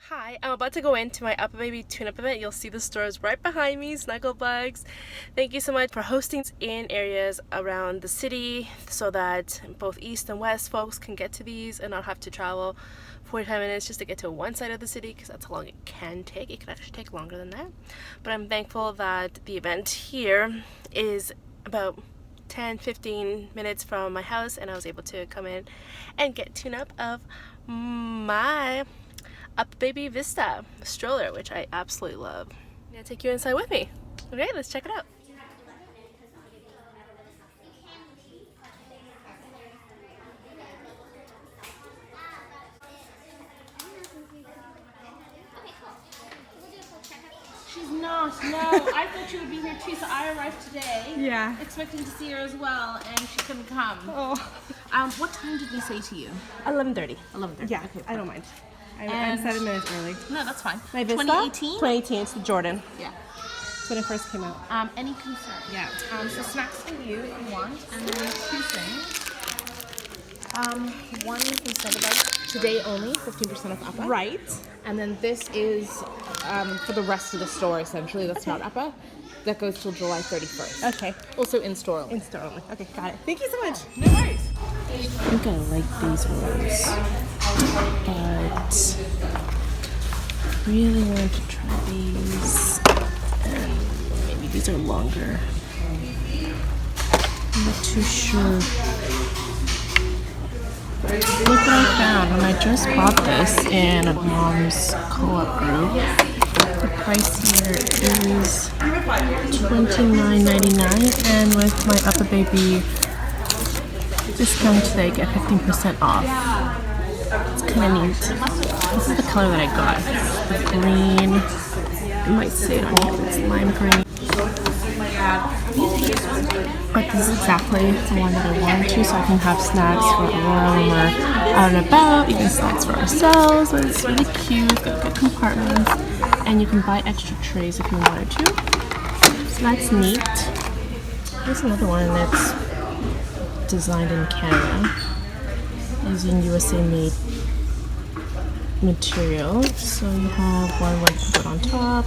Hi, I'm about to go into my UPPAbaby tune-up event. You'll see the stores right behind me, Snugglebugs. Thank you so much for hosting in areas around the city so that both east and west folks can get to these and not have to travel 45 minutes just to get to one side of the city, because that's how long it can take. It can actually take longer than that. But I'm thankful that the event here is about 10-15 minutes from my house, and I was able to come in and get tune-up of my UPPAbaby Vista stroller, which I absolutely love. I'm gonna take you inside with me. Okay, let's check it out. She's not, no. I thought she would be here too, so I arrived today. Yeah. Expecting to see her as well, and she couldn't come. Oh. What time did they say to you? 11:30. 11:30. Yeah, Okay, I don't mind. I'm And- 7 minutes early. No, that's fine. My Vista? 2018? 2018, it's the Jordan. Yeah. It's when it first came out. Any concern? Yeah. So snacks for you if you want, and then two things. One is the soda bag. Today only, 15% off Appa. Right. And then this is for the rest of the store, essentially. That's not Appa. That goes till July 31st. Okay. Also in store only. In store only. Okay, got it. Thank you so much. No worries. I think I like these ones, but really want to try these. And maybe these are longer. I'm not too sure. Look what I found when I just bought this in a mom's co-op group. The price here is $29.99, and with my UPPAbaby discount today, I get 15% off. It's kind of neat. This is the color that I got. The green. I might say it on here. It's lime green. But this is exactly the one that I wanted to, so I can have snacks for Aurora when we're out and about, even snacks for ourselves. But it's really cute. It's got good compartments, and you can buy extra trays if you wanted to. So that's neat. Here's another one that's designed in Canada using USA made material. So you have one where you can put on top,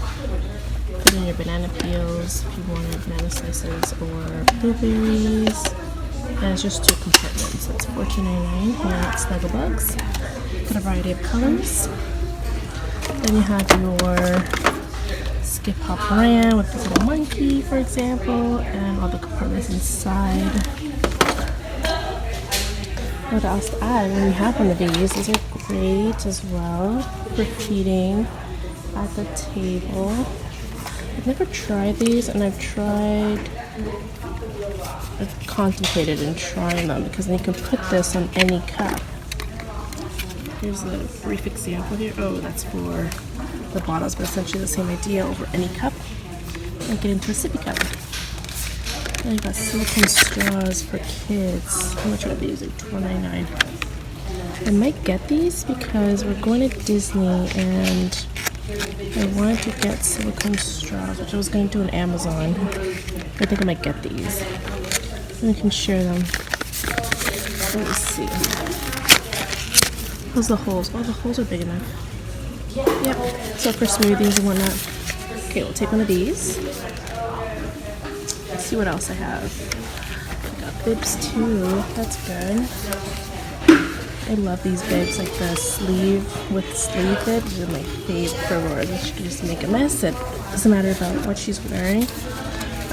put in your banana peels if you wanted banana slices or blueberries. And it's just two compartments. So it's $14.99 here at Snugglebugs. Got a variety of colors. Then you have your Skip Hop brand with this little monkey, for example, and all the compartments inside. What else to add? When you have one of these are great as well for feeding at the table. I've never tried these, and I've contemplated in trying them, because then you can put this on any cup. Here's a brief example here. Oh, that's for the bottles, but essentially the same idea over any cup. And get into a sippy cup. And I got silicone straws for kids. How much are these? Like $12.99. I might get these because we're going to Disney, and I wanted to get silicone straws, which I was going to do on Amazon. I think I might get these. And we can share them. Let me see. How's the holes? Oh, the holes are big enough. Yep. So for smoothies and whatnot. Okay, we'll take one of these. Let's see what else I have. I got bibs too. That's good. I love these bibs, like the sleeve with sleeve bibs. These are my favorite for Laura. She can just make a mess. It doesn't matter about what she's wearing.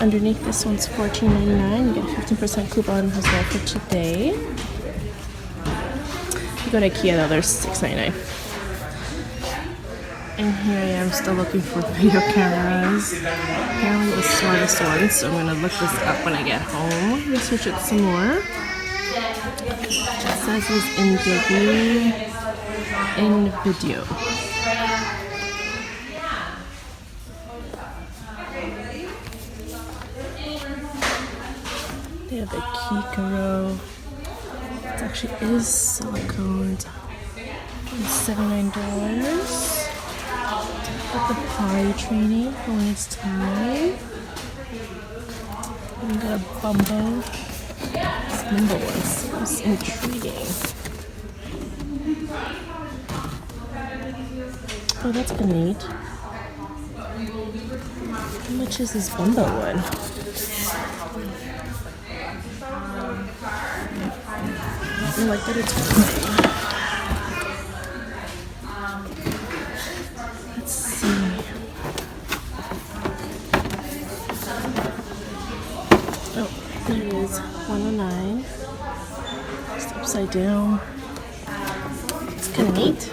Underneath this one's $14.99. You get a 15% coupon as well for today. You go to IKEA though, they're $6.99. And here I am still looking for video cameras. Apparently it was this one, so I'm going to look this up when I get home. Research it some more. It says it's in video. They have the Kikaro. It actually is silicone. It's $79. Got the potty training for when it's time. And we got a Bumbo. This Bumbo one seems intriguing. Oh, that's kind of neat. How much is this bumbo one? I like that it's gray. Let's see. Oh, there it is. 109. Just upside down. It's kind of neat.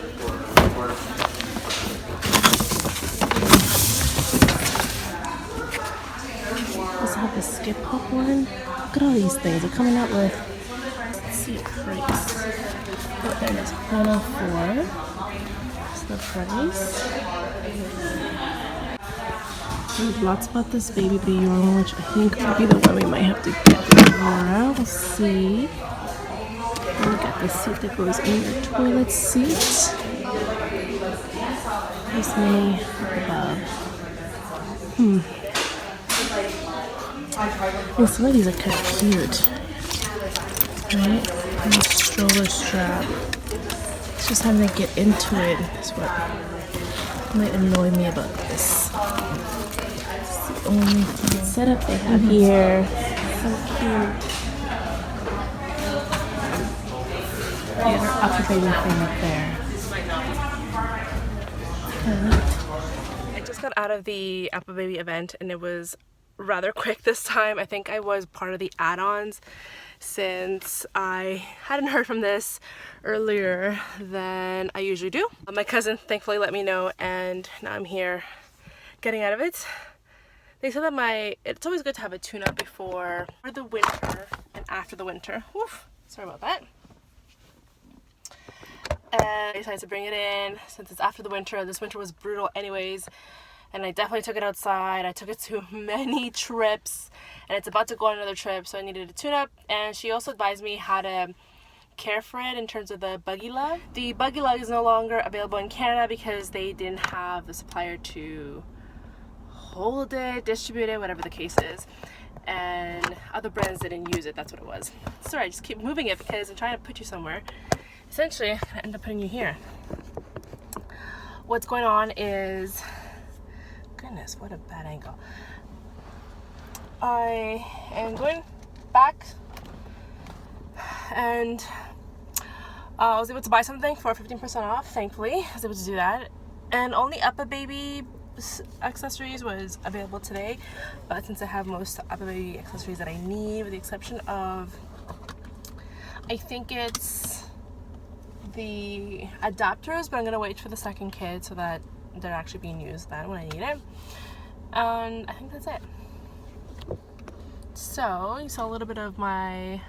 Let's have the skip hop one. Look at all these things they're coming out with. Let's see price. Oh, there it is. 104. That's the price. There's lots about this baby one, which I think will be the one we might have to get for Laura. We'll see. And we got the seat that goes in the toilet seat. Nice mini above. And some of these are kind of cute, right? And the stroller strap. It's just having to get into it is what might annoy me about this. It's the only setup they have here. So cute. Yeah, our UPPAbaby thing up there. I just got out of the UPPAbaby event and it was rather quick this time. I think I was part of the add-ons since I hadn't heard from this earlier than I usually do. My cousin thankfully let me know and now I'm here getting out of it. They said that it's always good to have a tune-up before the winter and after the winter. Oof, sorry about that. And I decided to bring it in since it's after the winter. This winter was brutal anyways. And I definitely took it outside. I took it to many trips and it's about to go on another trip, so I needed a tune-up. And she also advised me how to care for it in terms of the buggy lug. The buggy lug is no longer available in Canada because they didn't have the supplier to hold it, distribute it, whatever the case is. And other brands didn't use it, that's what it was. Sorry, I just keep moving it because I'm trying to put you somewhere. Essentially, I end up putting you here. What's going on is, goodness, what a bad angle. I am going back and I was able to buy something for 15% off, thankfully. I was able to do that. And only UPPAbaby accessories was available today, but since I have most UPPAbaby accessories that I need, with the exception of, I think it's the adapters, but I'm gonna wait for the second kid so that they're actually being used then when I need it. And I think that's it. So you saw a little bit of my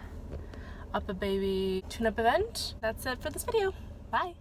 UPPAbaby tune-up event. That's it for this video. Bye.